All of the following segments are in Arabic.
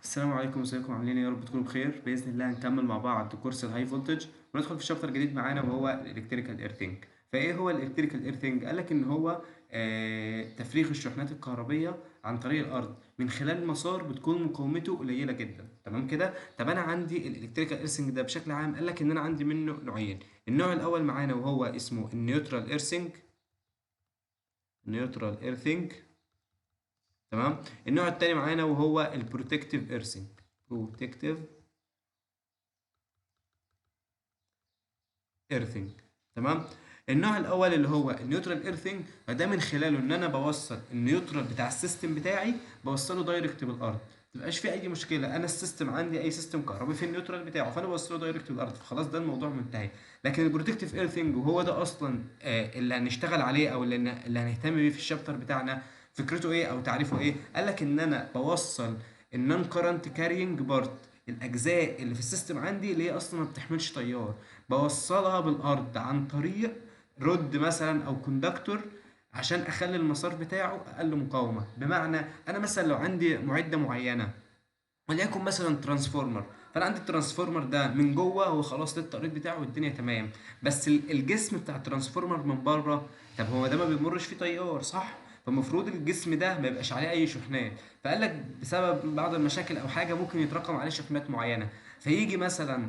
السلام عليكم، ازيكم عاملين ايه؟ يا رب تكونوا بخير. باذن الله هنكمل مع بعض كورس الهاي فولتج وندخل في شابتر جديد معانا وهو الالكتريكال ايرثينج. فايه هو الالكتريكال ايرثينج؟ قال لك ان هو تفريغ الشحنات الكهربيه عن طريق الارض من خلال مسار بتكون مقاومته قليله جدا. تمام كده؟ طب انا عندي الالكتريكال ايرثينج ده بشكل عام، قال لك ان انا عندي منه نوعين. النوع الاول معانا وهو اسمه النيوترال ايرثينج. نيوترال ايرثينج. تمام. النوع التاني معانا وهو البروتكتيف ايرثينج. بروتكتيف ايرثنج. تمام. النوع الاول اللي هو النيوترال ايرثنج، فده من خلاله ان انا بوصل النيوترال بتاع السيستم بتاعي، بوصله دايركت بالارض. متبقاش في اي مشكله، انا السيستم عندي اي سيستم كهربي في النيوترال بتاعه، فانا بوصله دايركت بالارض، فخلاص ده الموضوع منتهي. لكن البروتكتيف ايرثنج، وهو ده اصلا اللي هنشتغل عليه او اللي هنهتم بيه في الشابتر بتاعنا، فكرته ايه او تعريفه ايه؟ قال لك ان انا بوصل النون كارنت كارينج بارت، الاجزاء اللي في السيستم عندي اللي هي اصلا ما بتحملش تيار، بوصلها بالارض عن طريق رد مثلا او كوندكتور، عشان اخلي المسار بتاعه اقل مقاومه. بمعنى انا مثلا لو عندي معده معينه، وليكن مثلا ترانسفورمر، فانا عندي الترانسفورمر ده من جوه هو خلاص للتقريط بتاعه والدنيا تمام، بس الجسم بتاع الترانسفورمر من بره، طب هو ده ما بيمرش فيه تيار، صح؟ فالمفروض الجسم ده ما يبقاش عليه اي شحنات. فقال لك بسبب بعض المشاكل او حاجه ممكن يتراكم عليه شحنات معينه، فيجي مثلا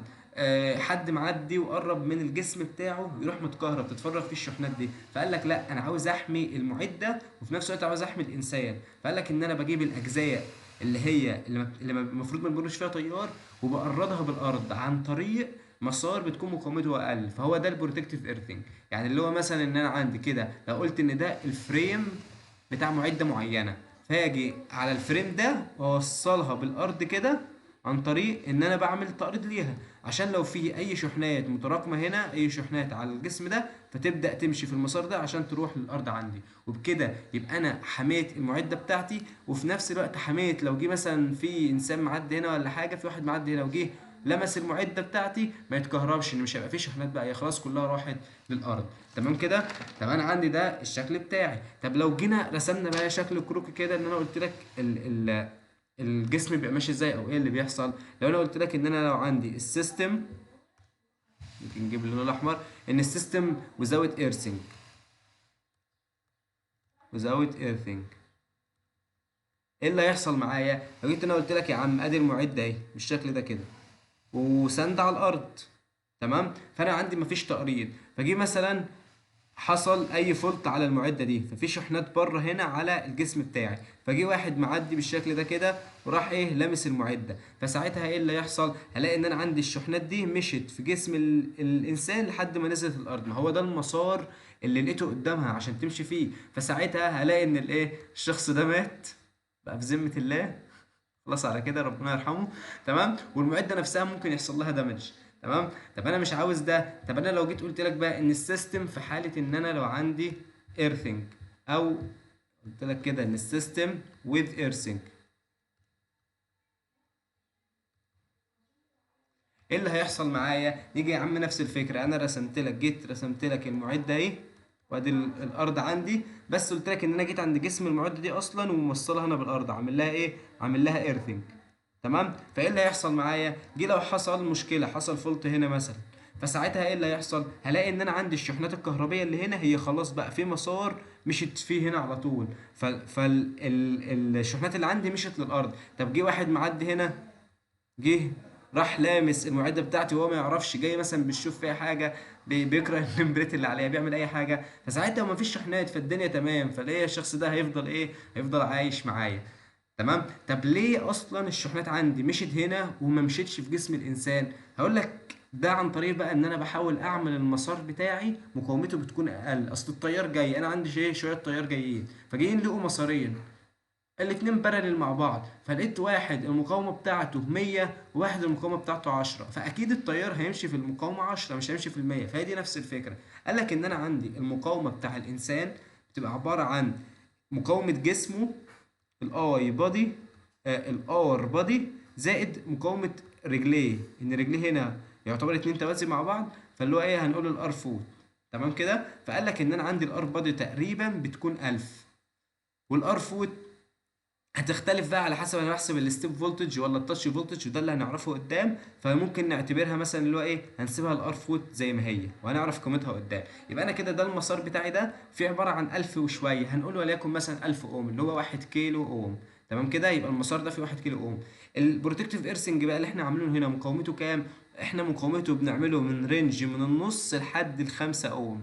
حد معدي وقرب من الجسم بتاعه يروح متكهرب تتفرغ فيه الشحنات دي. فقال لك لا، انا عاوز احمي المعده وفي نفس الوقت عاوز احمي الانسان. فقال لك ان انا بجيب الاجزاء اللي المفروض ما يمرش فيها تيار، وبقرضها بالارض عن طريق مسار بتكون مقاومته اقل. فهو ده البروتكتيف ايرثنج. يعني اللي هو مثلا ان انا عندي كده، لو قلت ان ده الفريم بتاع معده معينه، فاجي على الفريم ده واوصلها بالارض كده عن طريق ان انا بعمل تقريض ليها، عشان لو في اي شحنات متراكمه هنا، اي شحنات على الجسم ده، فتبدا تمشي في المسار ده عشان تروح للارض عندي. وبكده يبقى انا حميت المعده بتاعتي، وفي نفس الوقت حميت لو جه مثلا في انسان معدي هنا ولا حاجه، في واحد معدي هنا وجه لمس المعده بتاعتي، ما يتكهربش، ان مش هيبقى فيه شحنات بقى، هي خلاص كلها راحت للارض. تمام كده؟ طب انا عندي ده الشكل بتاعي. طب لو جينا رسمنا بقى شكل كروكي كده، ان انا قلت لك الجسم بيبقى ماشي ازاي او ايه اللي بيحصل. لو انا قلت لك ان انا لو عندي السيستم، ممكن نجيب اللون الاحمر، ان السيستم without earthing. without earthing، ايه اللي هيحصل معايا؟ لو جيت انا قلت لك يا عم ادي المعده اهي بالشكل ده كده، وسند على الارض، تمام، فانا عندي مفيش تقريض، فجي مثلا حصل اي فولت على المعده دي، ففي شحنات بره هنا على الجسم بتاعي، فجي واحد معدي بالشكل ده كده وراح ايه لامس المعده، فساعتها ايه اللي يحصل؟ هلاقي ان انا عندي الشحنات دي مشت في جسم الانسان لحد ما نزلت الارض. ما هو ده المسار اللي لقيته قدامها عشان تمشي فيه. فساعتها هلاقي ان الايه، الشخص ده مات بقى في ذمه الله، خلاص على كده ربنا يرحمه. تمام. والمعده نفسها ممكن يحصل لها دامج. تمام. طب انا مش عاوز ده. طب انا لو جيت قلت لك بقى ان السيستم في حاله ان انا لو عندي ايرثنج، او قلت لك كده ان السيستم with earthing، ايه اللي هيحصل معايا؟ يجي يا عم نفس الفكره، انا رسمت لك، جيت رسمت لك المعده اهي، وادي الارض عندي، بس قلت لك ان انا جيت عند جسم المعده دي اصلا وموصلها هنا بالارض، عامل لها ايه؟ عامل لها ايرثنج. تمام. فايه اللي هيحصل معايا؟ جه لو حصل مشكله، حصل فولت هنا مثلا، فساعتها ايه اللي هيحصل؟ هلاقي ان انا عندي الشحنات الكهربيه اللي هنا هي خلاص بقى في مسار مشيت فيه هنا على طول، فالشحنات اللي عندي مشيت للارض. طب جه واحد معدي هنا، جه راح لامس المعده بتاعتي وهو ما يعرفش، جاي مثلا بيشوف فيها حاجه، بيكره النمبريت اللي عليها، بيعمل اي حاجه، فساعتها ما فيش شحنات، فالدنيا تمام، فليه الشخص ده هيفضل ايه؟ هيفضل عايش معايا. تمام. طب ليه اصلا الشحنات عندي مشيت هنا وما مشيتش في جسم الانسان؟ هقول لك ده عن طريق بقى ان انا بحاول اعمل المسار بتاعي مقاومته بتكون اقل. اصل التيار جاي، انا عندي شويه تيار جايين، فجايين لقوا مسارين، الاتنين بارلل مع بعض، فلقيت واحد المقاومة بتاعته 100 وواحد المقاومة بتاعته 10، فأكيد التيار هيمشي في المقاومة 10، مش هيمشي في المية. فهي دي نفس الفكرة. قال لك إن أنا عندي المقاومة بتاع الإنسان بتبقى عبارة عن مقاومة جسمه، الأي بادي، الار بادي، زائد مقاومة رجليه، إن رجليه هنا يعتبر اتنين توازي مع بعض، فاللي هو إيه، هنقول الار فوت. تمام كده؟ فقال لك إن أنا عندي الار بادي تقريبا بتكون 1000، والار فوت هتختلف بقى على حسب انا بحسب الستيب فولتج ولا التاتش فولتج، وده اللي هنعرفه قدام. فممكن نعتبرها مثلا اللي هو ايه، هنسيبها الار فوت زي ما هي وهنعرف قيمتها قدام. يبقى انا كده ده المسار بتاعي ده في عباره عن 1000 وشويه، هنقول وليكن مثلا 1000 اوم اللي هو 1 كيلو اوم. تمام كده، يبقى المسار ده فيه 1 كيلو اوم. البروتكتيف ايرسنج بقى اللي احنا عاملينه هنا مقاومته كام؟ احنا مقاومته بنعمله من رينج من النص لحد الخمسة اوم.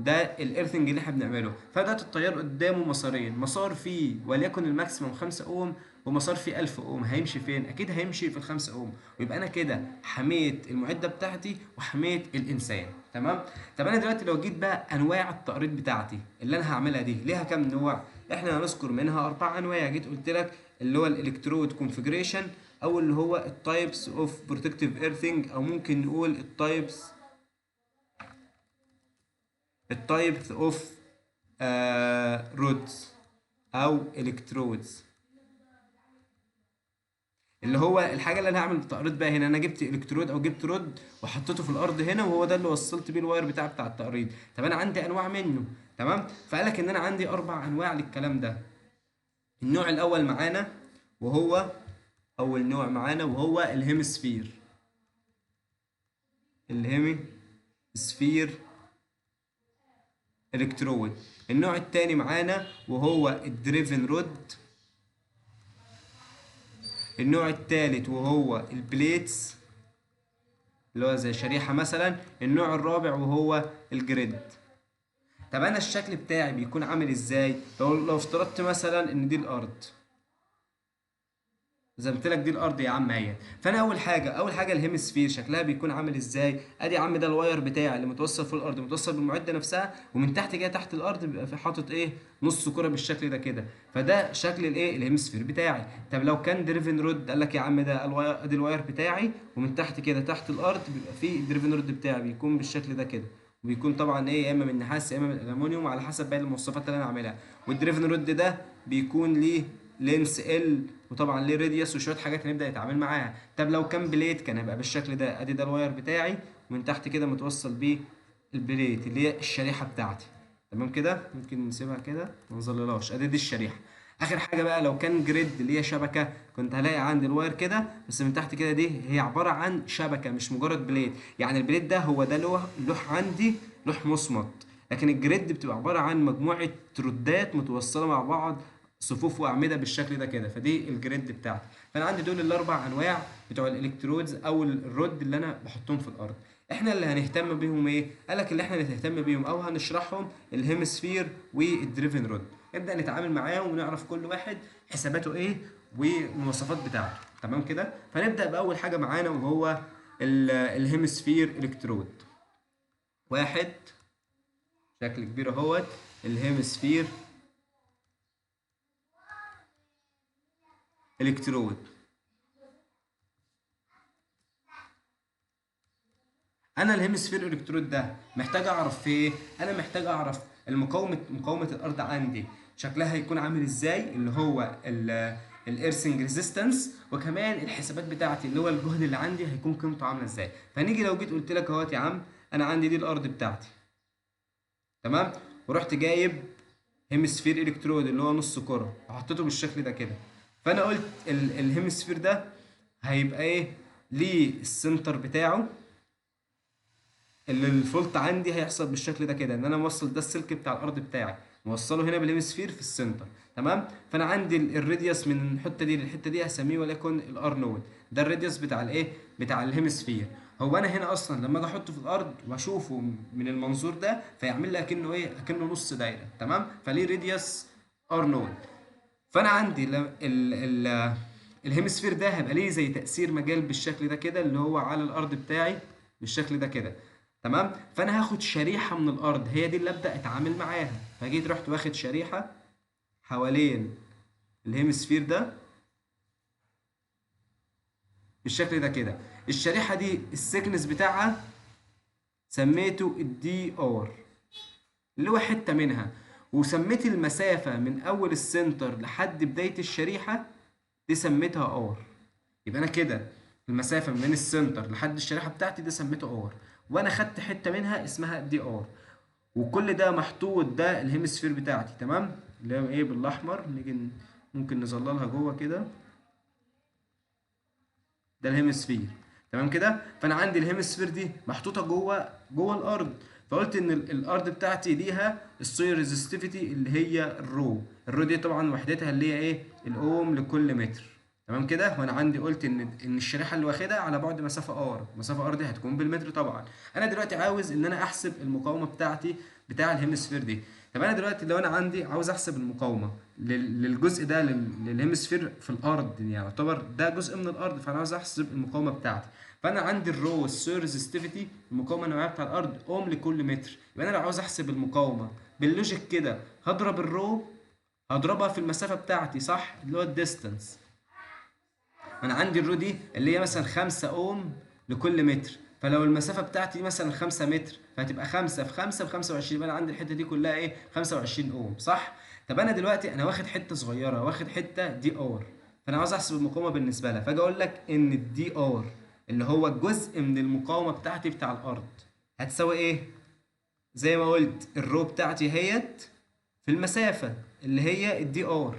ده الايرثنج اللي احنا بنعمله. فده التيار قدامه مسارين، مسار فيه وليكن الماكسيموم 5 اوم، ومسار فيه 1000 اوم. هيمشي فين؟ اكيد هيمشي في ال 5 اوم. ويبقى انا كده حميت المعده بتاعتي وحميت الانسان. تمام. طب انا دلوقتي لو جيت بقى انواع التقريط بتاعتي اللي انا هعملها دي ليها كام نوع؟ احنا هنذكر منها 4 انواع. جيت قلت لك اللي هو الالكترود كونفيجريشن، او اللي هو التايبس اوف بروتكتيف ايرثنج، او ممكن نقول التايبس اوف رودز او الكترودز. اللي هو الحاجه اللي انا هعمل تقريط بقى هنا، انا جبت الكترود او جبت رود وحطيته في الارض هنا، وهو ده اللي وصلت بيه الواير بتاع التقريط. طب انا عندي انواع منه. تمام. فقال لك ان انا عندي 4 انواع للكلام ده. النوع الاول معانا وهو اول نوع معانا وهو الهيمسفير. الهيمسفير الكترود. النوع الثاني معانا وهو الدريفن رود. النوع الثالث وهو البليتس اللي هو زي شريحة مثلا. النوع الرابع وهو الجريد. طب انا الشكل بتاعي بيكون عامل ازاي؟ لو افترضت مثلا ان دي الارض، زي ما قلت لك دي الارض يا عم اهي. فانا اول حاجه الهيمسفير شكلها بيكون عامل ازاي؟ ادي يا عم ده الواير بتاعي اللي متوصل في الارض، متوصل بالمعده نفسها، ومن تحت كده تحت الارض بيبقى في حاطط ايه، نص كره بالشكل ده كده. فده شكل الايه، الهيمسفير بتاعي. طب لو كان دريفن رود، قال لك يا عم ده الواير، ادي الواير بتاعي، ومن تحت كده تحت الارض بيبقى فيه الدريفن رود بتاعي، بيكون بالشكل ده كده. وبيكون طبعا ايه، يا اما من نحاس يا اما من الالومنيوم على حسب باقي المواصفات اللي انا عاملها. والدريفن رود ده بيكون ليه لينس ال، وطبعا ليه راديوس وشويه حاجات هنبدا يتعامل معاها. طب لو كان بليت كان هيبقى بالشكل ده. ادي ده الواير بتاعي، ومن تحت كده متوصل بيه البليت اللي هي الشريحه بتاعتي. تمام كده، ممكن نسيبها كده ما نظللهاش. ادي دي الشريحه. اخر حاجه بقى لو كان جريد اللي هي شبكه، كنت هلاقي عندي الواير كده بس من تحت كده، دي هي عباره عن شبكه مش مجرد بليت. يعني البليت ده هو ده لوح عندي، لوح مصمت. لكن الجريد بتبقى عباره عن مجموعه رودات متوصله مع بعض، صفوف واعمده بالشكل ده كده. فدي الجريد بتاعتي. فانا عندي دول ال4 انواع بتوع الالكترودز او الرود اللي انا بحطهم في الارض. احنا اللي هنهتم بيهم ايه؟ قالك اللي احنا اللي هنهتم بيهم او هنشرحهم الهيمسفير والدريفن رود. نبدا نتعامل معاهم ونعرف كل واحد حساباته ايه والمواصفات بتاعته. تمام كده. فنبدا باول حاجه معانا وهو الهيمسفير الكترود. واحد، شكل كبير اهوت، الهيمسفير الكترود. انا الهيمسفير الكترود ده محتاج اعرف في ايه؟ انا محتاج اعرف مقاومه الارض عندي شكلها هيكون عامل ازاي، اللي هو الايرثنج ريزيستنس، وكمان الحسابات بتاعتي اللي هو الجهد اللي عندي هيكون قيمته عامله ازاي. فنيجي لو جيت قلت لك اهوت يا عم، انا عندي دي الارض بتاعتي. تمام. ورحت جايب هيمسفير الكترود اللي هو نص كره وحطيته بالشكل ده كده. فانا قلت الهيمسفير ده هيبقى ايه؟ ليه السنتر بتاعه اللي الفولت عندي هيحصل بالشكل ده كده، ان انا موصل ده السلك بتاع الارض بتاعي موصله هنا بالهيمسفير في السنتر. تمام. فانا عندي الراديوس من الحته دي للحته دي هسميه وليكن الار نود. ده الراديوس بتاع الايه، بتاع الهيمسفير. هو انا هنا اصلا لما اجي احطه في الارض واشوفه من المنظور ده فيعمل لي اكنه ايه، اكنه نص دايره. تمام. فليه راديوس ار نود. فانا عندي الهيمسفير ده هيبقى ليه زي تأثير مجال بالشكل ده كده اللي هو على الارض بتاعي بالشكل ده كده. تمام. فانا هاخد شريحه من الارض هي دي اللي ابدا اتعامل معاها. فجيت رحت واخد شريحه حوالين الهيمسفير ده بالشكل ده كده. الشريحه دي السكنس بتاعها سميته الدي ار اللي هو حته منها، وسميت المسافه من اول السنتر لحد بدايه الشريحه دي سميتها ار. يبقى انا كده المسافه من السنتر لحد الشريحه بتاعتي دي سميته ار، وانا خدت حته منها اسمها دي ار. وكل ده محطوط، ده الهيمسفير بتاعتي. تمام. اللي هو ايه بالاحمر، نيجي ممكن نظللها جوه كده، ده الهيمسفير. تمام كده. فانا عندي الهيمسفير دي محطوطه جوه الارض. فقلت ان الارض بتاعتي ليها السويل ريزستيفيتي اللي هي الرو دي طبعا وحدتها اللي هي ايه، الاوم لكل متر. تمام كده. وانا عندي قلت ان الشريحه اللي واخدها على بعد مسافه ار دي هتكون بالمتر طبعا. انا دلوقتي عاوز ان انا احسب المقاومه بتاعتي بتاع الهيمسفير دي. طب انا دلوقتي لو انا عندي عاوز احسب المقاومه للجزء ده للهيمسفير في الارض، يعني يعتبر ده جزء من الارض، فانا عاوز احسب المقاومه بتاعتي. فانا عندي الرو السير ريزستيفيتي المقاومه النوعيه بتاع الارض اوم لكل متر. يبقى انا لو عاوز احسب المقاومه باللوجيك كده هضرب الرو، هضربها في المسافه بتاعتي صح اللي هو الديستانس. انا عندي الرو دي اللي هي مثلا 5 اوم لكل متر، فلو المسافه بتاعتي مثلا 5 متر فهتبقى 5 في 5 ب 25، يبقى انا عندي الحته دي كلها ايه 25 اوم صح. طب انا دلوقتي انا واخد حته صغيره، واخد حته دي ار، فانا عاوز احسب المقاومه بالنسبه لها، فاجي اقول لك ان الدي ار اللي هو جزء من المقاومه بتاعتي بتاع الارض هتساوي ايه؟ زي ما قلت الرو بتاعتي هيت في المسافه اللي هي الدي ار.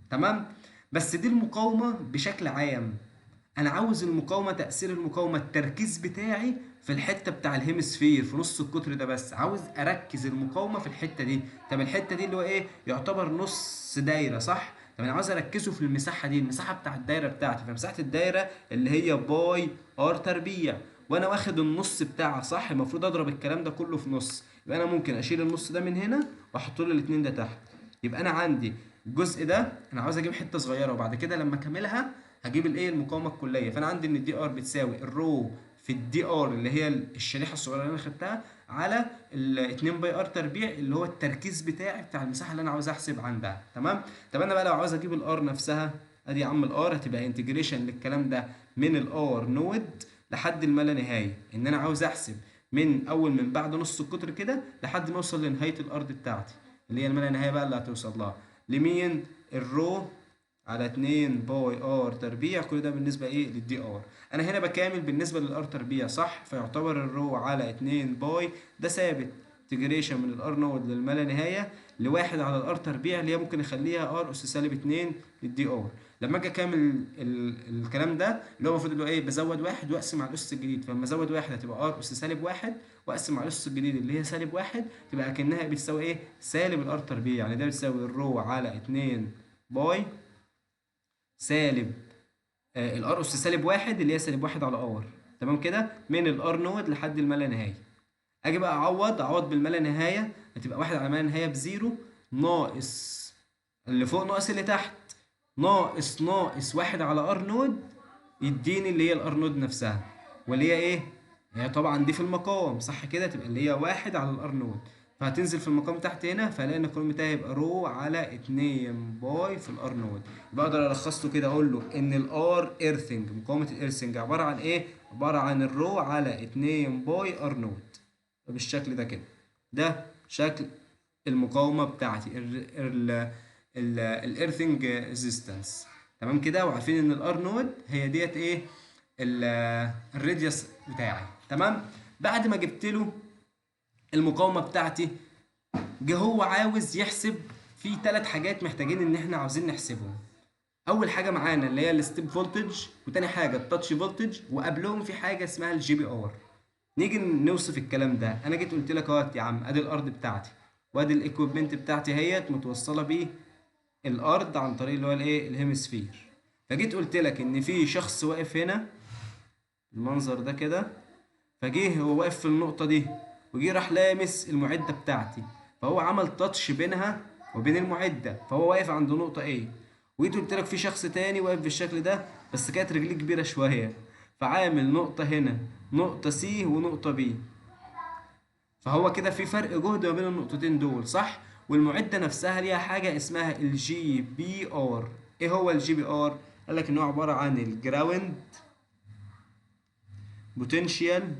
تمام. بس دي المقاومة بشكل عام. انا عاوز المقاومة، تأثير المقاومة التركيز بتاعي في الحتة بتاع الهيمسفير في نص القطر ده، بس عاوز اركز المقاومة في الحتة دي. طب الحتة دي اللي هو ايه يعتبر نص دايرة صح. طب انا عاوز اركزه في المساحة دي، المساحة بتاع الدايرة بتاعتي، فمساحة الدايرة اللي هي باي ار تربيع، وانا واخد النص بتاعها صح. المفروض اضرب الكلام ده كله في نص، يبقى انا ممكن اشيل النص ده من هنا واحط له الاتنين ده تحت. يبقى انا عندي الجزء ده انا عاوز اجيب حته صغيره، وبعد كده لما اكملها هجيب الايه المقاومه الكليه. فانا عندي ان الدي ار بتساوي الرو في الدي ار اللي هي الشريحه الصغيره اللي انا خدتها على ال 2 باي ار تربيع اللي هو التركيز بتاعي بتاع المساحه اللي انا عاوز احسب عندها. تمام. طب انا بقى لو عاوز اجيب الار نفسها، ادي يا عم الار هتبقى انتجريشن للكلام ده من الار نود لحد الما لا نهايه، ان انا عاوز احسب من اول من بعد نص القطر كده لحد ما اوصل لنهايه الارض بتاعتي اللي هي الما لا نهايه بقى اللي هتوصل لها لمين؟ الرو على 2 باي ار تربيع. كل ده بالنسبه ايه للدي ار. انا هنا بكامل بالنسبه للار تربيع صح، فيعتبر الرو على 2 باي ده ثابت انتجريشن من الار نود للما لا نهايه لواحد على الار تربيع اللي هي ممكن اخليها ار اس سالب 2 للدي ار. لما اجي اكمل الكلام ده اللي هو المفروض اللي هو ايه بزود واحد واقسم على الاس الجديد، فلما ازود واحد هتبقى ار اس سالب واحد واقسم على الاس الجديد اللي هي سالب واحد، تبقى اكنها بتساوي ايه سالب الار تربيع. يعني ده بتساوي الرو على 2 باي سالب الار اس سالب واحد اللي هي سالب واحد على ار. تمام كده من الار نود لحد الما لا نهايه. اجي بقى اعوض بالما لا نهايه، هتبقى واحد على ما لا نهايه بزيرو ناقص اللي فوق ناقص اللي تحت ناقص واحد على ار نود يديني اللي هي الار نود نفسها، واللي هي ايه؟ هي طبعا دي في المقام صح كده، تبقى اللي هي واحد على الار نود. فهتنزل في المقام تحت هنا، فهلاقي ان القانون بتاعي يبقى رو على 2 باي في الار نود. يبقى اقدر الخص له كده اقول له ان الار ايرثنج مقاومه الايرثنج عباره عن ايه؟ عباره عن الرو على 2 باي ار نود بالشكل ده كده. ده شكل المقاومه بتاعتي الايرثنج ريزيستنس. تمام كده. وعارفين ان الار نود هي ديت ايه الراديوس بتاعي. تمام. بعد ما جبت له المقاومه بتاعتي، جه هو عاوز يحسب في ثلاث حاجات محتاجين ان احنا عاوزين نحسبهم. اول حاجه معانا اللي هي الستيب فولتج، وتاني حاجه التاتش فولتج، وقبلهم في حاجه اسمها الجي بي ار. نيجي نوصف الكلام ده. انا جيت قلت لك اهوت يا عم ادي الارض بتاعتي وادي الايكويبمنت بتاعتي هيت متوصله بيه الارض عن طريق اللي هو الايه الهيمسفير. فجيت قلت لك ان في شخص واقف هنا المنظر ده كده، فجه هو واقف في النقطه دي وجي راح لامس المعده بتاعتي، فهو عمل تاتش بينها وبين المعده، فهو واقف عند نقطه ايه. وجيت قلت لك في شخص تاني واقف بالشكل ده بس كانت رجليه كبيره شويه، فعامل نقطه هنا نقطه سي ونقطه بي، فهو كده في فرق جهد ما بين النقطتين دول صح. والمعده نفسها ليها حاجه اسمها الجي بي ار. ايه هو الجي بي ار؟ قال لك ان هو عباره عن الجراوند بوتنشال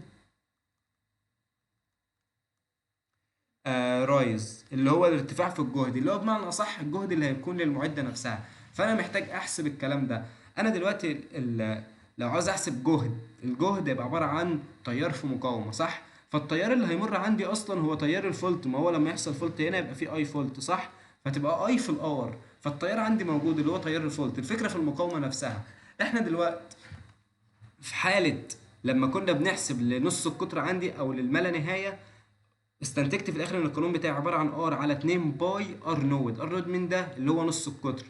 رايز، اللي هو الارتفاع في الجهد، اللي هو بمعنى اصح الجهد اللي هيكون للمعده نفسها. فانا محتاج احسب الكلام ده. انا دلوقتي لو عاوز احسب الجهد يبقى عباره عن تيار في مقاومه صح. فالتيار اللي هيمر عندي اصلا هو تيار الفولت، ما هو لما يحصل فولت هنا يبقى في اي فولت صح. فتبقى اي في الار، فالتيار عندي موجود اللي هو تيار الفولت. الفكره في المقاومه نفسها. احنا دلوقتي في حاله لما كنا بنحسب لنص القطر عندي او للما لا نهايه، استنتجت في الاخر ان القانون بتاعي عباره عن ار على 2 باي ار نود. ار نود من ده اللي هو نص القطر.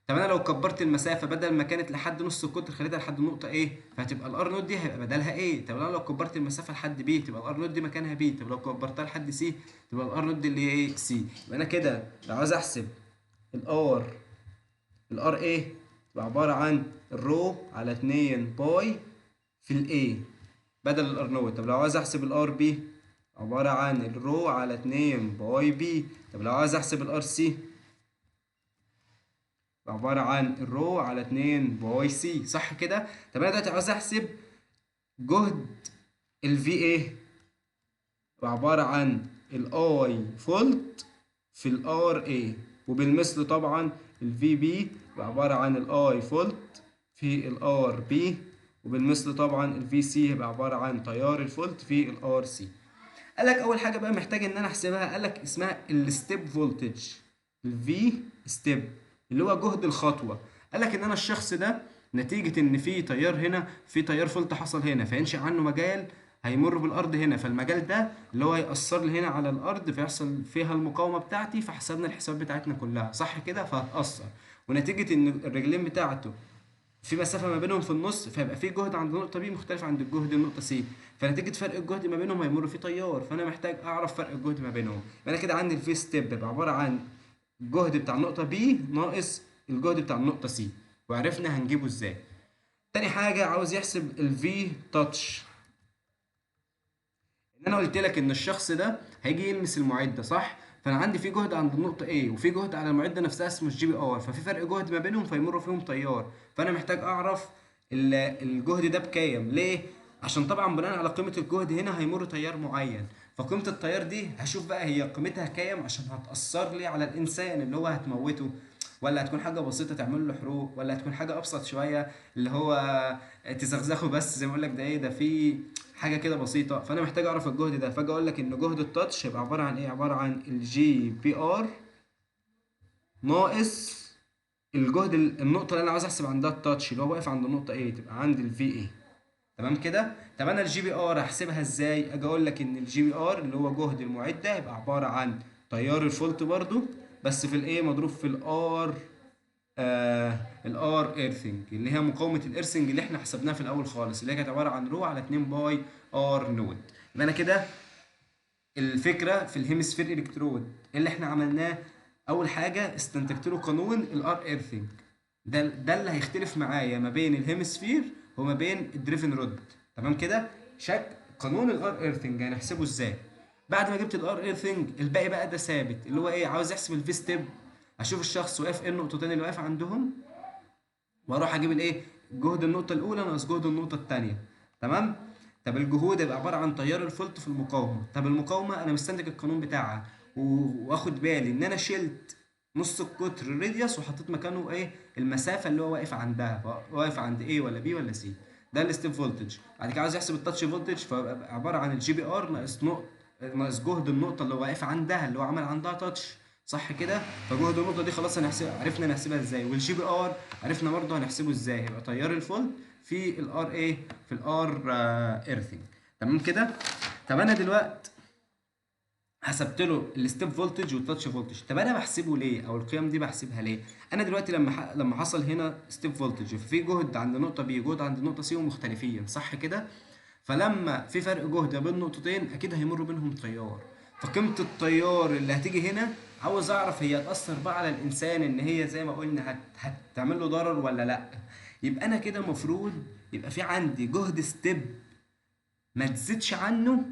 طب انا لو كبرت المسافه بدل ما كانت لحد نص القطر خليتها لحد النقطه ايه، فهتبقى الار نود دي هيبقى بدلها ايه. طب انا لو كبرت المسافه لحد بي تبقى الار نود دي مكانها بي. طب لو كبرتها لحد سي تبقى الار نود دي اللي هي ايه، سي. يبقى انا كده لو عايز احسب الار، الار ايه تبقى عباره عن الرو على 2 باي في الايه بدل الار نود. طب لو عايز احسب الار بي عبارة عن الرو على 2 باي بي. طب لو عايز احسب الار سي عبارة عن الرو على 2 باي سي، صح كده؟ طب انا دلوقتي عايز احسب جهد الفي ايه، عبارة عن الاي فولت في الار اي، وبالمثل طبعا الفي بي عبارة عن الاي فولت في الار بي، وبالمثل طبعا الفي سي هيبقى عبارة عن تيار الفولت في الار سي. قال لك اول حاجه بقى محتاج ان انا احسبها، قال لك اسمها الستيب فولتج، الفي ستيب اللي هو جهد الخطوه. قال لك ان انا الشخص ده نتيجه ان في تيار هنا، في تيار فولت حصل هنا فينشئ عنه مجال هيمر بالارض هنا، فالمجال ده اللي هو هيأثر لي هنا على الارض فيحصل فيها المقاومه بتاعتي، فحسبنا الحساب بتاعتنا كلها صح كده، فهتأثر. ونتيجه ان الرجلين بتاعته في مسافه ما بينهم في النص فيبقى في جهد عند النقطه بي مختلف عن الجهد النقطه سي، فنتيجه فرق الجهد ما بينهم هيمر فيه تيار، فانا محتاج اعرف فرق الجهد ما بينهم. يبقى انا كده عندي الفي ستيب بيبقى عباره عن الجهد بتاع النقطه بي ناقص الجهد بتاع النقطه سي، وعرفنا هنجيبه ازاي. تاني حاجه عاوز يحسب الفي تاتش. ان انا قلت لك ان الشخص ده هيجي يلمس المعده صح، فانا عندي في جهد عند النقطه A وفي جهد على المعده نفسها اسمه الجي بي ار، ففي فرق جهد ما بينهم فيمر فيهم تيار، فانا محتاج اعرف الجهد ده بكام. ليه؟ عشان طبعا بناء على قيمه الجهد هنا هيمر تيار معين، فقيمه التيار دي هشوف بقى هي قيمتها كام عشان هتاثر لي على الانسان اللي هو هتموته، ولا هتكون حاجه بسيطه تعمل له حروق، ولا هتكون حاجه ابسط شويه اللي هو تزغزغه بس زي ما اقول لك ده ايه ده في حاجه كده بسيطه. فانا محتاج اعرف الجهد ده، فاجي اقول لك ان جهد التاتش هيبقى عباره عن ايه، عباره عن الجي بي ار ناقص الجهد النقطه اللي انا عاوز احسب عندها التاتش اللي هو واقف عند النقطه ايه، تبقى عندي الفي اي. تمام كده. طب انا الجي بي ار هحسبها ازاي؟ اجي اقول لك ان الجي بي ار اللي هو جهد المعده هيبقى عباره عن تيار الفولت برضو بس في الايه مضروب في الار، الار ايرثنج اللي هي مقاومه الارثنج اللي احنا حسبناها في الاول خالص، اللي هي كانت عباره عن رو على 2 باي ار نود. يبقى انا كده الفكره في الهيمسفير الكترود اللي احنا عملناه، اول حاجه استنتجت له قانون الار ايرثنج. ده اللي هيختلف معايا ما بين الهيمسفير وما بين الدريفن رود. تمام كده. قانون الار ايرثنج هنحسبه ازاي؟ بعد ما جبت الار ايرثنج الباقي بقى ده ثابت، اللي هو ايه، عاوز احسب الفي ستيب، اشوف الشخص واقف ايه النقطتين اللي واقف عندهم، واروح اجيب الايه، جهد النقطه الاولى ناقص جهد النقطه الثانيه. تمام. طب الجهود يبقى عباره عن تيار الفولت في المقاومه. طب المقاومه انا مستنتج القانون بتاعها واخد بالي ان انا شلت نص القطر الراديوس وحطيت مكانه ايه المسافه اللي هو واقف عندها، واقف عند ايه ولا بي ولا سي. ده الستيب فولتج. بعد كده عاوز يحسب التاتش فولتج فيبقى عباره عن الجي بي ار ناقص جهد النقطه اللي هو واقف عندها اللي هو عمل عندها تاتش، صح كده. فجهد النقطه دي خلاص هنحسبها، عرفنا نحسبها ازاي. والجي بي ار عرفنا برضه هنحسبه ازاي، هيبقى تيار الفولت في الار ايه، في الار ايرثنج. تمام كده. طب انا دلوقتي حسبت له الستيب فولتج والتاتش فولتج. طب انا بحسبه ليه، او القيم دي بحسبها ليه؟ انا دلوقتي لما حصل هنا ستيب فولتج ففي جهد عند نقطه بي جهد عند نقطه سي ومختلفين، صح كده. فلما في فرق جهد بين نقطتين اكيد هيمر بينهم تيار، فقيمه التيار اللي هتيجي هنا عاوز اعرف هي هتاثر بقى على الانسان ان هي زي ما قلنا هتعمل له ضرر ولا لا. يبقى انا كده المفروض يبقى في عندي جهد ستيب ما تزيدش عنه،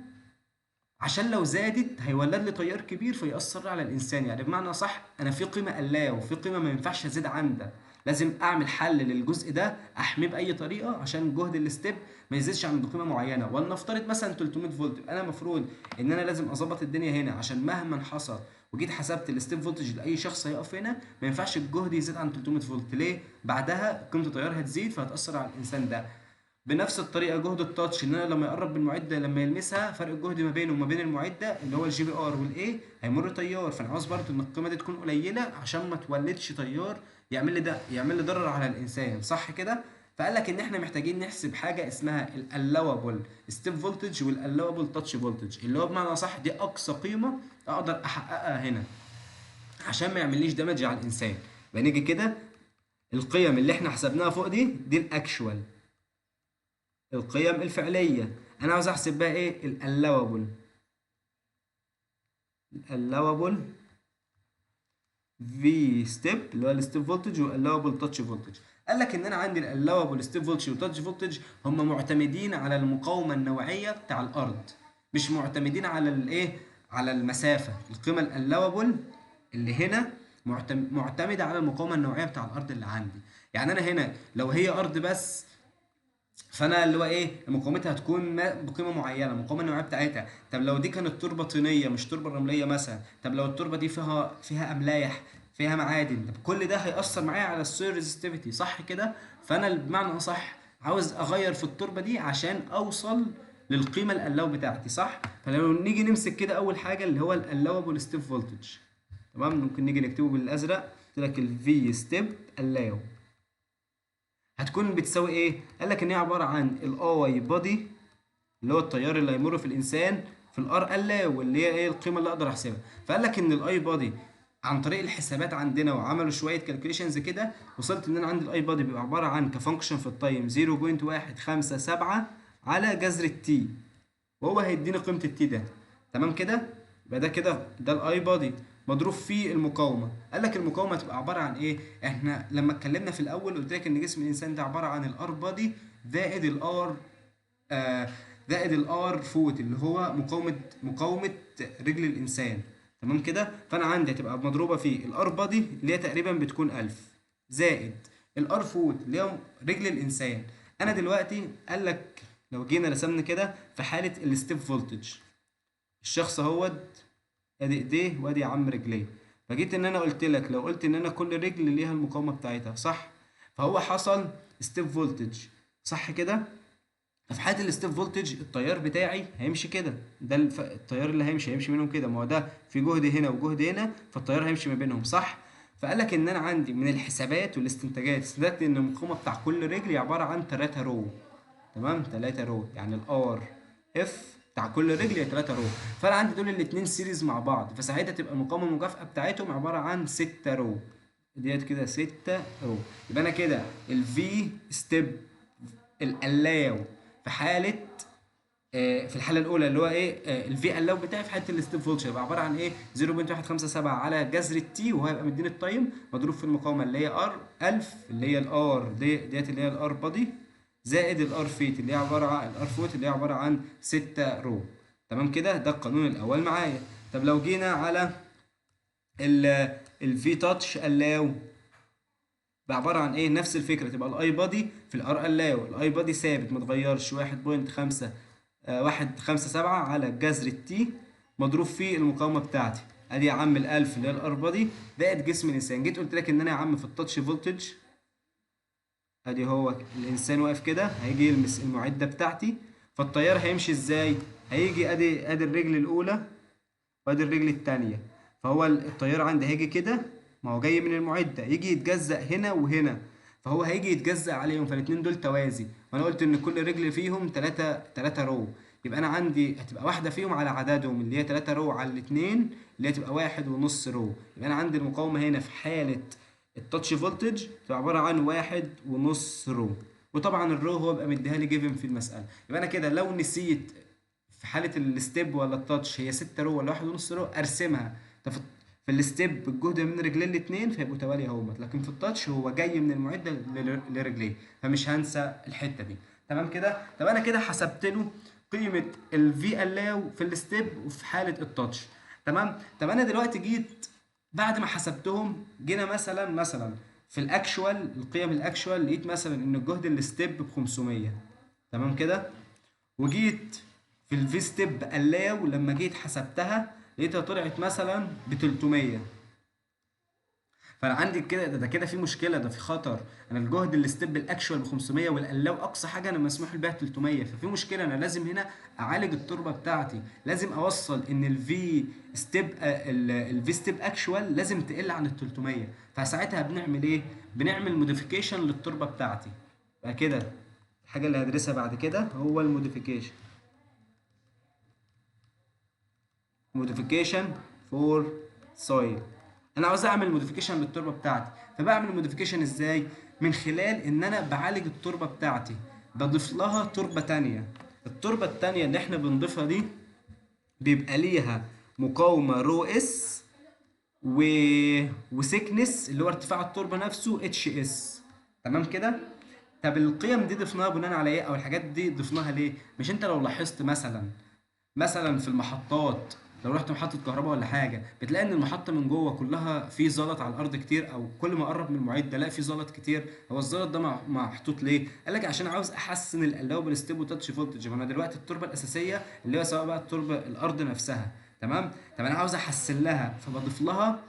عشان لو زادت هيولد لي تيار كبير فيأثر على الإنسان. يعني بمعنى صح أنا في قيمة قلاه وفي قيمة ما ينفعش أزيد عندها، لازم أعمل حل للجزء ده أحميه بأي طريقة عشان جهد الستيب ما يزيدش عند قيمة معينة. ولنفترض مثلا 300 فولت، يبقى أنا المفروض إن أنا لازم أظبط الدنيا هنا عشان مهما حصل وجيت حسبت الستيب فولتج لأي شخص هيقف هنا ما ينفعش الجهد يزيد عن 300 فولت. ليه؟ بعدها قيمة التيار هتزيد فهتأثر على الإنسان ده. بنفس الطريقه جهد التاتش ان انا لما يقرب من المعده لما يلمسها فرق الجهد ما بينه وما بين المعده اللي هو الجي بي ار والاي هيمر تيار، فانا عاوز برضو ان القيمه دي تكون قليله عشان ما تولدش تيار يعمل لي ضرر على الانسان، صح كده؟ فقال لك ان احنا محتاجين نحسب حاجه اسمها الالاوبل ستيب فولتج والالاوبل تاتش فولتج، اللي هو بمعنى صح دي اقصى قيمه اقدر احققها هنا عشان ما يعمليش دامج على الانسان. بنيجي كده القيم اللي احنا حسبناها فوق دي الاكشوال، القيم الفعليه. انا عاوز احسب بقى ايه الالاوبل في ستيب اللي هو الستيب فولتج والالاوبل تاتش فولتج. قال لك ان انا عندي الالاوبل ستيب فولتج والتاتش فولتج هم معتمدين على المقاومه النوعيه بتاع الارض، مش معتمدين على الايه، على المسافه. القيمه الالاوبل اللي هنا معتمده على المقاومه النوعيه بتاع الارض اللي عندي. يعني انا هنا لو هي ارض بس، فانا اللي هو ايه مقاومتها هتكون بقيمه معينه، المقاومه النوعيه بتاعتها. طب لو دي كانت تربه طينيه مش تربه رمليه مثلا، طب لو التربه دي فيها املاح، فيها معادن، طب كل ده هيأثر معايا على السويل ريزستيفيتي، صح كده؟ فانا بمعنى اصح عاوز اغير في التربه دي عشان اوصل للقيمه القلاو بتاعتي، صح؟ فلو نيجي نمسك كده اول حاجه اللي هو القلاوبل ستيب فولتج، تمام؟ ممكن نيجي نكتبه بالازرق، قلت لك الفي ستيب قلاو هتكون بتساوي ايه؟ قال لك ان هي عباره عن الاي بودي اللي هو التيار اللي هيمر في الانسان في الار ال واللي هي ايه القيمه اللي اقدر احسبها. فقال لك ان الاي بودي عن طريق الحسابات عندنا وعملوا شويه كالكوليشنز كده، وصلت ان انا عندي الاي بودي بيبقى عباره عن كفانكشن في التايم 0.157 على جذر التي، وهو هيديني قيمه التي ده، تمام كده؟ يبقى ده كده ده الاي بودي مضروب في المقاومه. قال لك المقاومه تبقى عباره عن ايه؟ احنا لما اتكلمنا في الاول قلت لك ان جسم الانسان ده عباره عن الار بودي زائد الار آه زائد الار فوت اللي هو مقاومه رجل الانسان، تمام كده؟ فانا عندي هتبقى مضروبه في الار بودي اللي هي تقريبا بتكون 1000 زائد الار فوت اللي هي رجل الانسان. انا دلوقتي قال لك لو جينا رسمنا كده في حاله الستيب فولتج، الشخص اهوت ادي ايديه وادي يا عم رجليه، فجيت ان انا قلت لك لو قلت ان انا كل رجل ليها المقاومه بتاعتها، صح؟ فهو حصل ستيب فولتج، صح كده؟ ففي حاله الستيب فولتج التيار بتاعي هيمشي كده، ده التيار اللي هيمشي منهم كده، ما هو ده في جهد هنا وجهد هنا، فالتيار هيمشي ما بينهم، صح؟ فقال لك ان انا عندي من الحسابات والاستنتاجات استنتجت ان المقاومه بتاع كل رجل عباره عن 3 رو، تمام؟ 3 رو يعني الار اف بتاع كل رجل هي 3 رو، فانا عندي دول الاثنين سيريز مع بعض، فساعتها تبقى المقاومه المكافئه بتاعتهم عباره عن 6 رو، ديت كده 6 رو. يبقى انا كده الفي ستيب الالاو في حاله في الحاله الاولى اللي هو ايه الفي الاو بتاعي في حاله الستيب فولتج يبقى عباره عن ايه 0.157 على جذر التي، وهو هيبقى مديني التايم مضروب في المقاومه اللي هي ار 1000 اللي هي الار ديت اللي هي الار بادي زائد الار فيت اللي هي عباره عن الار فوت اللي هي عباره عن 6 رو، تمام كده؟ ده القانون الاول معايا. طب لو جينا على الفي تاتش الاو بقى عباره عن ايه؟ نفس الفكره، تبقى الاي بادي في الار الاو، الاي بادي ثابت ما اتغيرش 1.5 157 على جذر التي مضروب في المقاومه بتاعتي، ادي يا عم ال1000 اللي هي الار بادي زائد جسم الانسان. جيت قلت لك ان انا يا عم في التاتش فولتج ادي هو الانسان واقف كده هيجي يلمس المعده بتاعتي، فالتيار هيمشي ازاي؟ هيجي ادي الرجل الاولى وادي الرجل التانية، فهو التيار عندي هيجي كده، ما هو جاي من المعدة يجي يتجزأ هنا وهنا، فهو هيجي يتجزأ عليهم، فالاتنين دول توازي، وانا قلت ان كل رجل فيهم 3 رو، يبقى انا عندي هتبقى واحدة فيهم على عددهم اللي هي 3 رو على الاتنين اللي هي تبقى 1.5 رو، يبقى انا عندي المقاومة هنا في حالة التاتش فولتج تبقى عبارة عن 1.5 رو، وطبعا الرو هو بقى مديها لي جيفن في المسألة. يبقى انا كده لو نسيت في حاله الستيب ولا التاتش هي 6 رو ولا 1.5 رو ارسمها، طب في الستيب الجهد من رجلين الاثنين فيبقوا توالي اهوت، لكن في التاتش هو جاي من المعده لرجليه، فمش هنسى الحته دي، تمام كده؟ طب انا كده حسبت له قيمه الفي الاو في الستيب وفي حاله التاتش، تمام؟ طب انا دلوقتي جيت بعد ما حسبتهم جينا مثلا في الاكشوال القيم الاكشوال لقيت مثلا ان الجهد الستيب ب 500، تمام كده؟ وجيت في الفي ستيب الاو لما جيت حسبتها لقيتها طلعت مثلا ب 300، فانا عندي كده ده كده في مشكله، ده في خطر. انا الجهد الستيب الاكشوال ب 500 والقلاو اقصى حاجه انا مسموح لي بيها 300، ففي مشكله. انا لازم هنا اعالج التربه بتاعتي، لازم اوصل ان الفي ستيب اكشوال لازم تقل عن ال 300. فساعتها بنعمل ايه؟ بنعمل موديفيكيشن للتربه بتاعتي. بقى كده الحاجه اللي هدرسها بعد كده هو الموديفيكيشن. موديفيكيشن فور سويل. انا عاوز اعمل موديفيكيشن للتربه بتاعتي، فبعمل موديفيكيشن ازاي؟ من خلال ان انا بعالج التربه بتاعتي، بضيف لها تربه تانية. التربه التانية اللي احنا بنضيفها دي بيبقى ليها مقاومه رو اس و... وسيكنس اللي هو ارتفاع التربه نفسه اتش اس. تمام كده. طب القيم دي ضفناها بناء على ايه، او الحاجات دي ضفناها ليه؟ مش انت لو لاحظت مثلا في المحطات، لو رحت محطة كهرباء ولا حاجة بتلاقي ان المحطة من جوه كلها في زلط على الارض كتير، او كل ما اقرب من المعد الاقي في زلط كتير. هو الزلط ده محطوط ليه؟ قال لك عشان عاوز احسن الالوبل ستيب وتاتش فولتج. ما انا دلوقتي التربة الاساسية اللي هو سواء بقى التربة الارض نفسها، تمام. طب انا عاوز احسن لها، فبضيف لها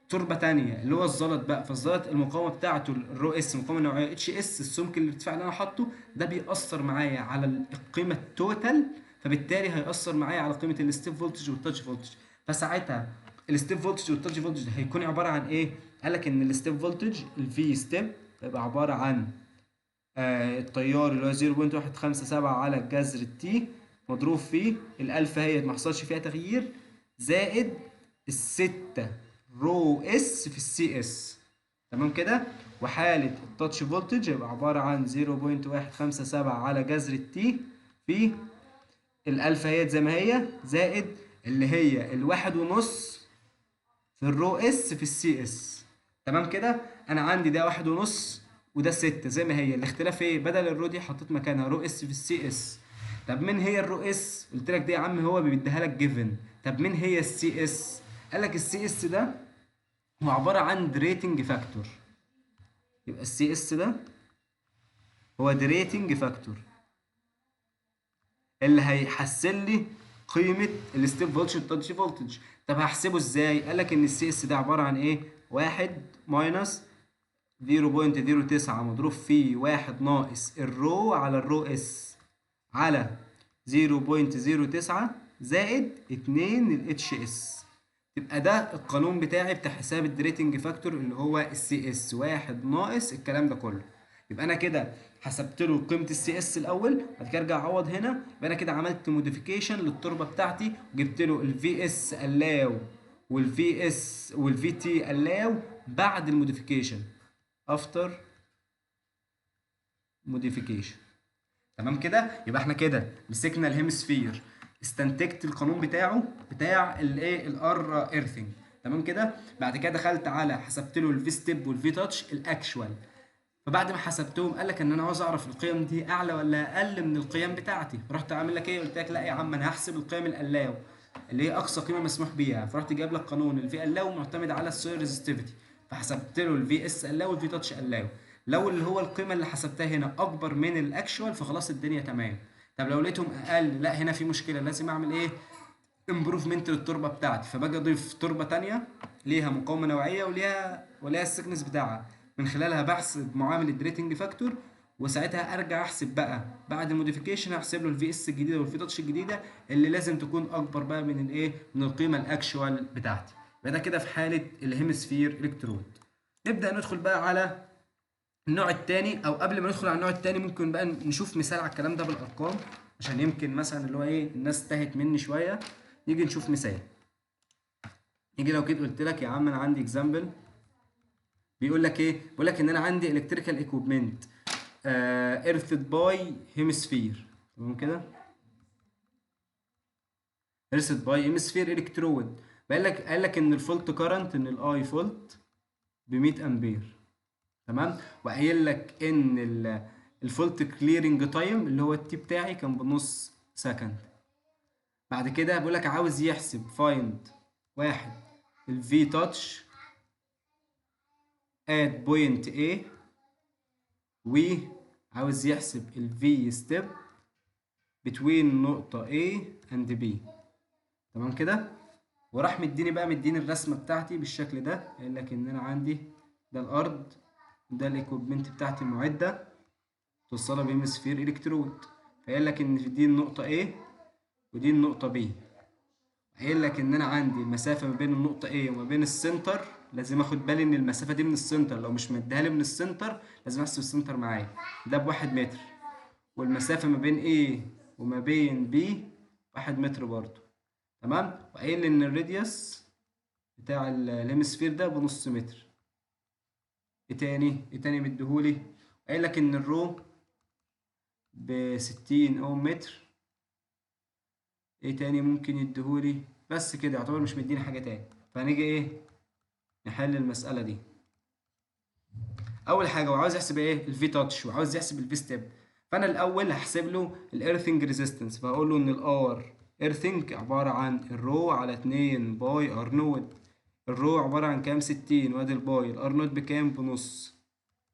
تربه تانية اللي هو الزلط بقى. فالزلط المقاومه بتاعته الرو اس، مقاومه نوعيه اتش اس، السمك الارتفاع اللي انا حاطه ده بيأثر معايا على القيمه التوتال، فبالتالي هيأثر معايا على قيمه الستيب فولتج والتاتش فولتج. فساعتها الستيب فولتج والتاتش فولتج هيكون عباره عن ايه؟ قال لك ان الستيب فولتج الفي ستيب هيبقى عباره عن التيار اللي هو 0.157 على جذر التي مضروب فيه الالفا هي ما حصلش فيها تغيير، زائد الستة رو اس في السي اس. تمام كده. وحالة التاتش فولتج يبقى عبارة عن 0.157 على جذر التي في الالفا هي زي ما هي، زائد اللي هي الواحد ونص في الرو اس في السي اس. تمام كده. انا عندي ده واحد ونص وده ستة زي ما هي. الاختلاف ايه؟ بدل الرو دي حطيت مكانها رو اس في السي اس. طب مين هي الرو اس؟ قلت لك دي يا عم هو بيديها لك جيفن. طب مين هي السي اس؟ قال لك السي اس ده هو عبارة عن دريتنج فاكتور. يبقى السي اس ده هو دريتنج فاكتور اللي هيحسن لي قيمه الستيب فولتج والتاتش فولتج. طب هحسبه ازاي؟ قال لك ان السي اس ده عباره عن ايه؟ 1 ماينس 0.09 مضروب في 1 ناقص الرو على الرو اس على 0.09 زائد 2 الاتش اس. يبقى ده القانون بتاعي بتاع حساب الدريتنج فاكتور اللي هو السي اس، 1 ناقص الكلام ده كله. يبقى انا كده حسبت له قيمه السي اس الاول، بعد كده ارجع اعوض هنا. يبقى انا كده عملت موديفيكيشن للتربه بتاعتي، وجبت له الفي اس الاو والفي تي الاو بعد الموديفيكيشن، افتر موديفيكيشن. تمام كده. يبقى احنا كده مسكنا الهيمسفير، استنتجت القانون بتاعه بتاع الايه الار ايرثنج. تمام كده. بعد كده دخلت على حسبت له الفي ستيب والفي تاتش الاكشوال. فبعد ما حسبتهم قال لك ان انا عاوز اعرف القيم دي اعلى ولا اقل من القيم بتاعتي. رحت عامل لك ايه؟ قلت لك لا يا عم انا هحسب القيم القلاو اللي هي اقصى قيمه مسموح بيها. فرحت جايب لك قانون الفي قلاو معتمد على السويل ريزستيفيتي، فحسبت له الفي اس قلاو والفي تاتش قلاو. لو اللي هو القيمه اللي حسبتها هنا اكبر من الاكشوال فخلاص الدنيا تمام. طب لو لقيتهم اقل، لا هنا في مشكله، لازم اعمل ايه؟ امبروفمنت للتربه بتاعتي. فباجي اضيف تربه تانية ليها مقاومه نوعيه وليها السكنس بتاعها، من خلالها بحسب معامل الدريتنج فاكتور. وساعتها ارجع احسب بقى بعد الموديفيكيشن، احسب له الفي اس الجديده والفي تاتش الجديده اللي لازم تكون اكبر بقى من الايه، من القيمه الاكشوال بتاعتي. يبقى ده كده في حاله الهيمسفير الكترود. نبدا ندخل بقى على النوع الثاني. او قبل ما ندخل على النوع الثاني ممكن بقى نشوف مثال على الكلام ده بالارقام، عشان يمكن مثلا اللي هو ايه الناس تاهت مني شويه. نيجي نشوف مثال. نيجي لو كده قلت لك يا عم انا عندي اكزامبل، بيقول لك ايه؟ بيقول لك ان انا عندي الكتريكال ايكويبمنت ايرثد باي هيمسفير. تمام كده. ايرثد باي هيمسفير الكترود. قال لك ان الفولت كارنت، ان الاي فولت ب 100 امبير. تمام. وقايل لك ان الفولت كليرنج تايم اللي هو التي بتاعي كان بنص سكند. بعد كده بيقول لك عاوز يحسب فايند واحد الفي تاتش at point A، وعاوز يحسب الفي ستيب between نقطة A and B. تمام كده. وراح مديني الرسمه بتاعتي بالشكل ده، قال لك ان انا عندي ده الارض، ده الايكويبمنت بتاعتي المعده توصلها بهيمسفير الكترود. فقال لك ان دي النقطه A ودي النقطه B. قايل لك ان انا عندي المسافه ما بين النقطه A وما بين السنتر، لازم اخد بالي ان المسافه دي من السنتر، لو مش مديها لي من السنتر لازم احسب السنتر معايا، ده بواحد متر. والمسافه ما بين A وما بين B واحد متر برضو. تمام. وقايل ان الراديوس بتاع الهيمسفير ده بنص متر. ايه تاني مديهولي؟ قايل لك ان الرو ب60 اوم متر. ايه تاني ممكن يديهولي؟ بس كده يعتبر مش مديني حاجه تاني. فهنيجي ايه نحل المساله دي. اول حاجه هو عاوز يحسب ايه؟ الفي تاتش، وعاوز يحسب الفي ستيب. فانا الاول هحسب له الايرثنج ريزيستنس، فهقول له ان الار ايرثنج عباره عن الرو على 2 باي ار نود. الرو عباره عن كام؟ 60، وادي الباي الار نود بكام؟ بنص.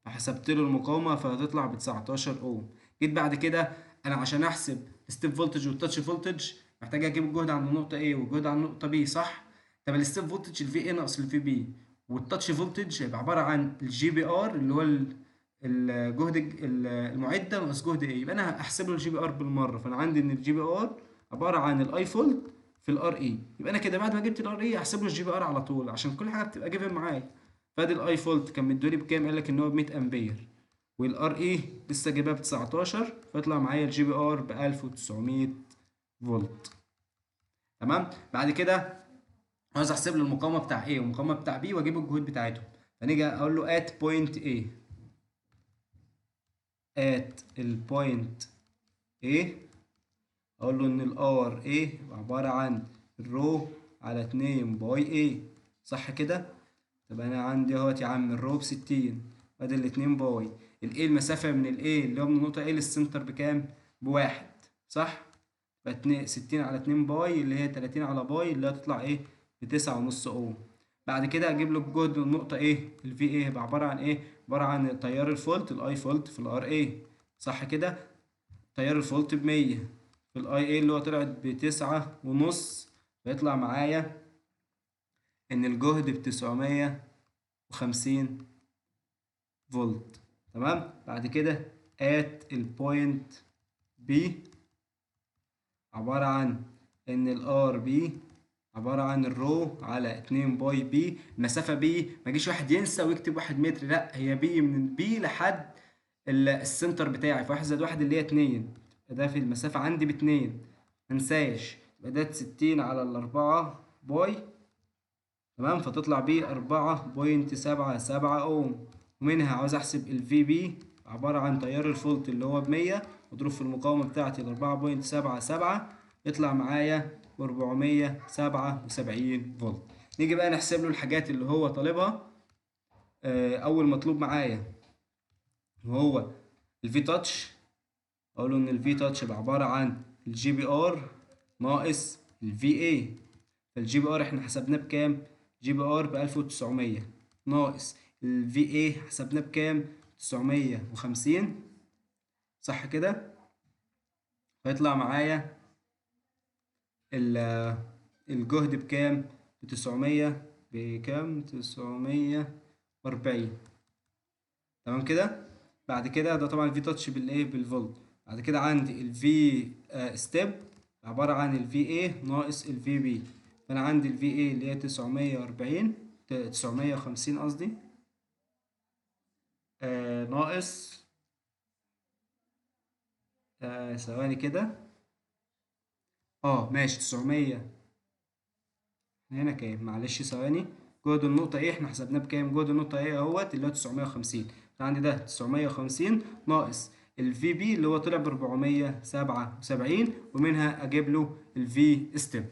فحسبت له المقاومه فهتطلع ب 19 اوم. جيت بعد كده انا عشان احسب الستيب فولتج والتاتش فولتج محتاج اجيب الجهد عند النقطه A والجهد عند النقطه B، صح؟ طب الستيب فولتج الفي A ناقص الفي B، والتاتش فولتج هيبقى عباره عن الجي بي ار اللي هو الجهد المعده ناقص جهد A. يبقى انا هحسب له الجي بي ار بالمره. فانا عندي ان الجي بي ار عباره عن الاي فولت في الار اي. يبقى انا كده بعد ما جبت الار اي هحسب له الجي بي ار على طول عشان كل حاجه بتبقى جيفن معايا. فادي الاي فولت كان مدولي بكام؟ قال لك ان هو ب 100 امبير، والار اي لسه جايبها ب 19، فيطلع معايا الجي بي ار ب 1900 فولت. تمام. بعد كده عاوز احسب له المقاومه بتاع A والمقاومه بتاع B واجيب الجهود بتاعتهم. فنيجي اقول له at point A، at البوينت A اقول له ان الار A عباره عن الرو على 2 باي A، صح كده؟ طب انا عندي اهوت يا عم الرو ب60، ادي الاتنين باي. الايه المسافه من الايه اللي هو من النقطه A للسنتر بكام؟ بواحد، صح؟ فاتنين 60 على 2 باي اللي هي 30 على باي اللي هتطلع ايه؟ ب9.5 اوم. بعد كده اجيب له الجهد من النقطه ايه؟ الفي ايه هيبقى عباره عن ايه؟ عباره عن تيار الفولت الاي فولت في الار ايه، صح كده؟ تيار الفولت ب100 في الاي ايه اللي هو طلعت ب9.5، فيطلع معايا ان الجهد ب950 فولت. تمام. بعد كده at البوينت B عبارة عن ان الار بي عبارة عن الرو على 2 باي بي. المسافة بي ما يجيش واحد ينسى ويكتب 1 متر، لا هي بي من بي لحد السنتر بتاعي، فواحد زائد واحد اللي هي 2، ده في المسافة عندي ب2 منساش. يبقى ده 60 على الأربعة باي. تمام. فتطلع بيه 4.77 اوم. ومنها عاوز احسب الفي بي عبارة عن تيار الفولت اللي هو ب100 مضروب في المقاومة بتاعتي ال 4.77، يطلع معايا 477 فولت. نيجي بقى نحسب له الحاجات اللي هو طالبها. أول مطلوب معايا وهو الفي تاتش. أقول له إن الفي تاتش عبارة عن الجي بي ار ناقص الفي اي. فالجي بي ار احنا حسبناه بكام؟ جي بي ار ب 1900 ناقص الفي اي حسبناه بكام؟ 950، صح كده؟ فيطلع معايا الجهد بكام؟ ب900 بكام؟ 940. تمام كده؟ بعد كده ده طبعا الفي تاتش بالايه؟ بالفولت. بعد كده عندي الفي ستيب عبارة عن الفي اي ناقص الفي بي. فانا عندي الفي اي اللي هي 940 950 قصدي، ناقص ثواني كده. ماشي 900. هنا كام؟ معلش ثواني. جهد النقطة ايه احنا حسبناه بكام؟ جهد النقطة ايه اهوت اللي هو 950. عندي ده 950 ناقص الفي بي اللي هو طلع ب 477، ومنها اجيب له الفي ستيب.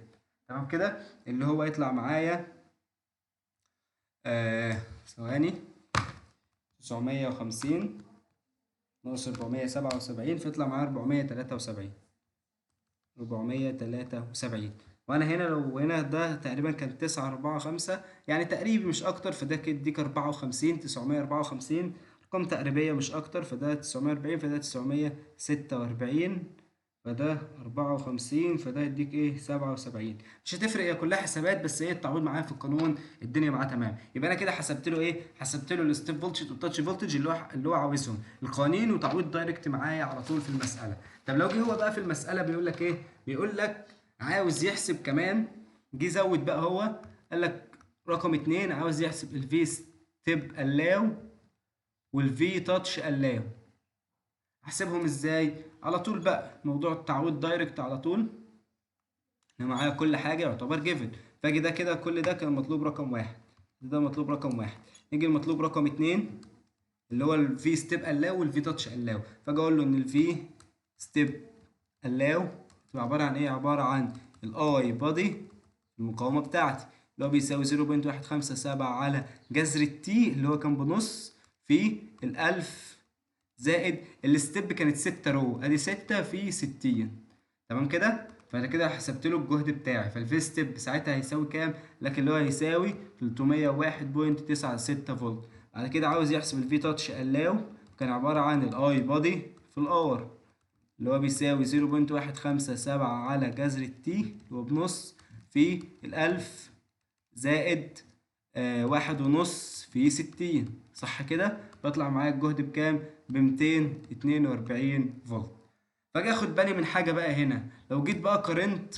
تمام كده؟ اللي هو يطلع معايا ثواني 950 ناقص 477 فيطلع معايا 473. 473. وانا هنا لو هنا ده تقريبا كان 945 يعني تقريبي مش اكتر، فده كده يديك 54 954 ارقام تقريبيه مش اكتر. فده 940 فده 946 فده 54، فده يديك ايه 77. مش هتفرق، هي كلها حسابات، بس ايه التعويض معايا في القانون الدنيا معاه تمام. يبقى انا كده حسبت له ايه، حسبت له الستيب فولتج والتاتش فولتج اللي هو عاوزهم القوانين، وتعويض دايركت معايا على طول في المساله. طب لو جه هو بقى في المساله بيقول لك ايه، بيقول لك عاوز يحسب كمان، جه زود بقى هو، قال لك رقم 2 عاوز يحسب الفي ستيب الاو والفي تاتش الاو. احسبهم ازاي؟ على طول بقى موضوع التعويض دايركت على طول. انا معايا كل حاجه يعتبر جيفن، فاجي ده كده كل ده كان مطلوب رقم واحد، ده مطلوب رقم واحد. نيجي المطلوب رقم اتنين اللي هو الفي ستيب الاو والفي تاتش الاو، فاجي اقول له ان الفي ستيب الاو تبقى عباره عن ايه، عباره عن الاي بادي المقاومه بتاعتي اللي هو بيساوي 0.157 على جذر التي اللي هو كان بنص في الألف، زائد الستيب كانت 6 رو، ادي 6 في 60. تمام كده، فانا كده حسبت له الجهد بتاعي، فالفي ستيب ساعتها هيساوي كام، لكن اللي هو هيساوي 301.96 فولت. بعد كده عاوز يحسب الفي تاتش الاو، كان عباره عن الاي بادي في الار اللي هو بيساوي 0.157 على جذر التي اللي هو بنص في الألف، زائد واحد ونص في 60. صح كده، بطلع معايا الجهد بكام، ب242 فولت. فاجي اخد بالي من حاجه بقى هنا، لو جيت بقى قارنت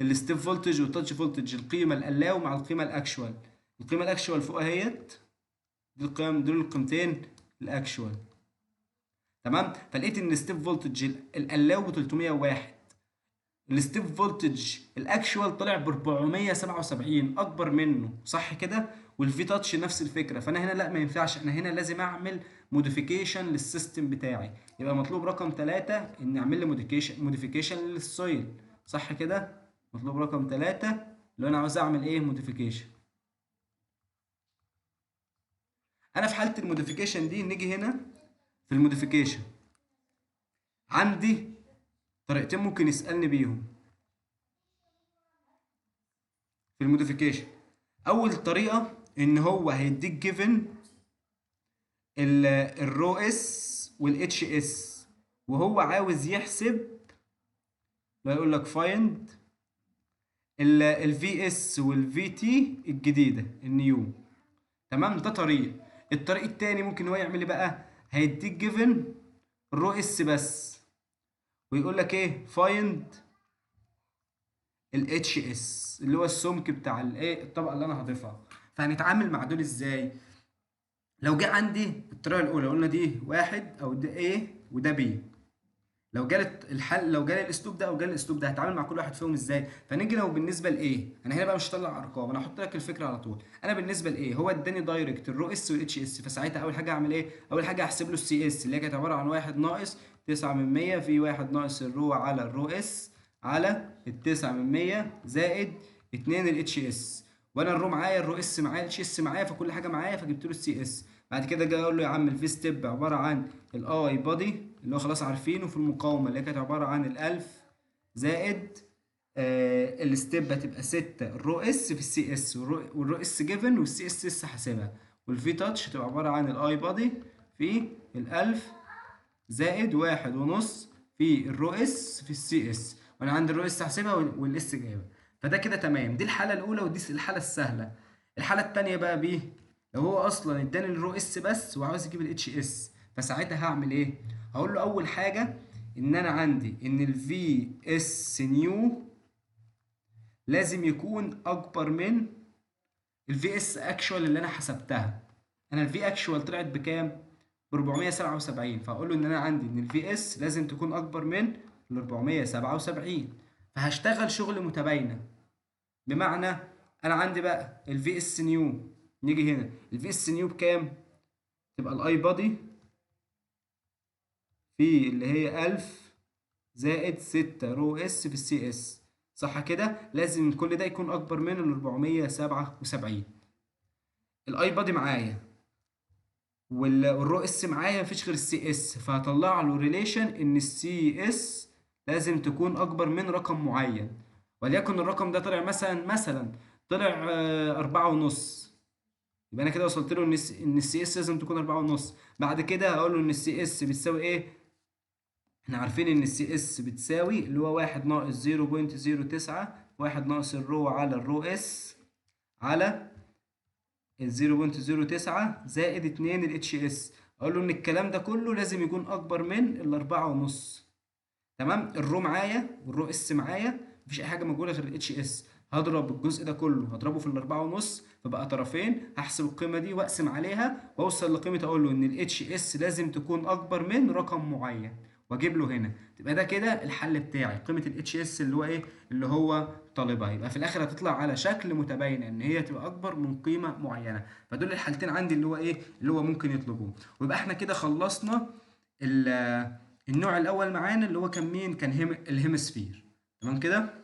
الستيب فولتج والتاتش فولتج، القيمه الالاو مع القيمه الاكشوال، القيمه الاكشوال فوق اهيت، دي القيم، دول القيمتين الاكشوال. تمام، فلقيت ان الستيب فولتج الالاو ب 301، الستيب فولتج الاكشوال طلع ب 477 اكبر منه، صح كده، والفي تاتش نفس الفكره. فانا هنا لا ما ينفعش، انا هنا لازم اعمل موديفيكيشن للسيستم بتاعي. يبقى مطلوب رقم 3 ان اعمل لي موديفيكيشن للسويل، صح كده، مطلوب رقم 3 لو انا عاوز اعمل ايه موديفيكيشن. انا في حاله الموديفيكيشن دي نيجي هنا في الموديفيكيشن عندي طريقتين ممكن يسالني بيهم في الموديفيكيشن. اول طريقه ان هو هيديك جيفن الرو اس والاتش اس، وهو عاوز يحسب، لا يقول لك فايند الفي اس والفي تي الجديده النيو. تمام، ده طريق. الطريق التاني ممكن هو يعمل ايه بقى، هيديك جيفن الرو اس بس، ويقول لك ايه فايند الاتش اس اللي هو السمك بتاع الايه الطبقه اللي انا هضيفها. فهنتعامل مع دول ازاي؟ لو جه عندي الطريقه الاولى قلنا دي واحد او ده A وده B، لو جالت الحل، لو جالي الاسلوب ده او جالي الاسلوب ده، هتعامل مع كل واحد فيهم ازاي؟ فنيجي لو بالنسبه لايه، انا هنا بقى مش هطلع ارقام، انا هحط لك الفكره على طول. انا بالنسبه لايه هو اداني دايركت الرو اس والاتش اس، فساعتها اول حاجه اعمل ايه، اول حاجه احسب له السي اس اللي هي كانت عباره عن 1 ناقص 9 من 100 في 1 ناقص الرو على الرو اس على ال 9 من 100 زائد 2 الاتش اس. وانا الرو معايا، الرو اس معايا، الاتش اس معايا، فكل حاجه معايا، فجبت له السي اس. بعد كده جاي اقول له يا عم الفي ستيب عباره عن الاي بادي اللي هو خلاص عارفينه في المقاومه اللي هي كانت عباره عن الالف، زائد الستيب هتبقى 6 الرو اس في السي اس، والرو اس جيفن والسي اس لسه حاسبها، والفي تاتش هتبقى عباره عن الاي بادي في الالف، زائد واحد ونص في الرو اس في السي اس، وانا عندي الرو اس هحسبها والاس جايبها. فده كده تمام، دي الحاله الاولى ودي الحاله السهله. الحاله الثانيه بقى بيه، لو هو اصلا اداني الرو اس بس وعاوز يجيب الاتش اس، فساعتها هعمل ايه، هقول له اول حاجه ان انا عندي ان الفي اس نيو لازم يكون اكبر من الفي اس اكشوال اللي انا حسبتها. انا الفي اكشوال طلعت بكام، ب 477، فهقول له ان انا عندي ان الفي اس لازم تكون اكبر من ال 477، فهشتغل شغل متباينه. بمعنى انا عندي بقى الفي اس نيو، نيجي هنا الفي اس نيو بكام، تبقى الاي بادي في اللي هي 1000 زائد 6 رو اس في السي اس، صح كده، لازم كل ده يكون اكبر من ال 477. الاي بادي معايا والرو اس معايا، مفيش غير السي اس، فهطلع له ريليشن ان السي اس لازم تكون اكبر من رقم معين، وليكن الرقم ده طلع مثلا طلع 4.5، يبقى انا كده وصلت له ان السي اس لازم تكون 4.5. بعد كده هقول له ان السي اس بتساوي ايه، احنا عارفين ان السي اس بتساوي اللي هو 1 ناقص 0.09 1 ناقص الرو على الرو اس على ال 0.09 زائد 2 الاتش اس. اقول له ان الكلام ده كله لازم يكون اكبر من الاربعة ونص. تمام. الرو معايا والرو اس معايا، مفيش اي حاجه موجوده غير الاتش اس. هضرب الجزء ده كله هضربه في الاربعة ونص، فبقى طرفين. هحسب القيمه دي واقسم عليها واوصل لقيمه، اقول له ان الاتش اس لازم تكون اكبر من رقم معين واجيب له هنا. تبقى ده كده الحل بتاعي، قيمه الاتش اس اللي هو ايه، اللي هو طالبها. يبقى في الاخر هتطلع على شكل متباين ان هي تبقى اكبر من قيمه معينه. فدول الحالتين عندي اللي هو ايه، اللي هو ممكن يطلبوه. ويبقى احنا كده خلصنا النوع الاول معانا اللي هو كان مين، كان الهيمسفير. تمام كده.